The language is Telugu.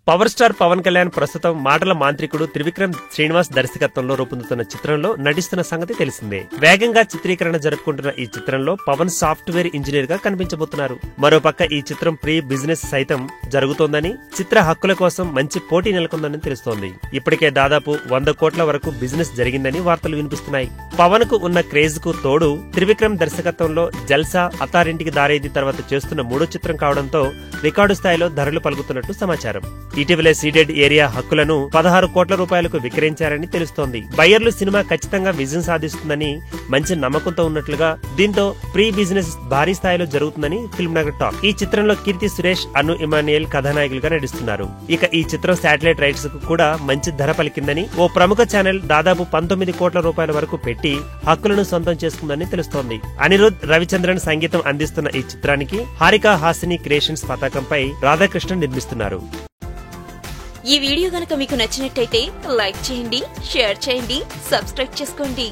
పవర్ స్టార్ పవన్ కళ్యాణ్ ప్రస్తుతం మాటల మాంత్రికుడు త్రివిక్రమ్ శ్రీనివాస్ దర్శకత్వంలో రూపొందుతున్న చిత్రంలో నటిస్తున్న సంగతి తెలిసిందే. వేగంగా చిత్రీకరణ జరుపుకుంటున్న ఈ చిత్రంలో పవన్ సాఫ్ట్వేర్ ఇంజనీర్ గా కనిపించబోతున్నారు. మరోపక్క ఈ చిత్రం ప్రీ బిజినెస్ సైతం జరుగుతోందని, చిత్ర హక్కుల కోసం మంచి పోటీ నెలకొందని తెలుస్తోంది. ఇప్పటికే దాదాపు 100 కోట్ల వరకు బిజినెస్ జరిగిందని వార్తలు వినిపిస్తున్నాయి. పవన్ కు ఉన్న క్రేజ్ కు తోడు త్రివిక్రమ్ దర్శకత్వంలో జల్సా, అత్తారింటికి దారేది తర్వాత చేస్తున్న 3వ చిత్రం కావడంతో రికార్డు స్థాయిలో ధరలు పలుకుతున్నట్టు సమాచారం. ఇటీవలే సీడెడ్ ఏరియా హక్కులను 16 కోట్ల రూపాయలకు విక్రయించారని తెలుస్తోంది. బయ్యర్లు సినిమా ఖచ్చితంగా విజయం సాధిస్తుందని మంచి నమ్మకంతో ఉన్నట్లుగా, దీంతో ప్రీ బిజినెస్ భారీ స్థాయిలో జరుగుతుందని ఫిల్మ్ నగర్ టాక్. ఈ చిత్రంలో కీర్తి సురేష్, అను ఇమాన్యుయల్ కథానాయకులుగా నటిస్తున్నారు. ఇక ఈ చిత్రం శాటిలైట్ రైట్స్ కు కూడా మంచి ధర పలికిందని ఓ ప్రముఖ ఛానల్ దాదాపు 19 కోట్ల రూపాయల వరకు పెట్టి హక్కులను సొంతం చేసుకుందని తెలుస్తోంది. అనిరుద్ రవిచంద్రన్ సంగీతం అందిస్తున్న ఈ చిత్రానికి హారికా హాసిని క్రియేషన్స్ పతాకంపై రాధాకృష్ణన్ నిర్మిస్తున్నారు. ఈ వీడియో గనక మీకు నచ్చినట్టయితే లైక్ చేయండి, షేర్ చేయండి, సబ్స్క్రైబ్ చేసుకోండి.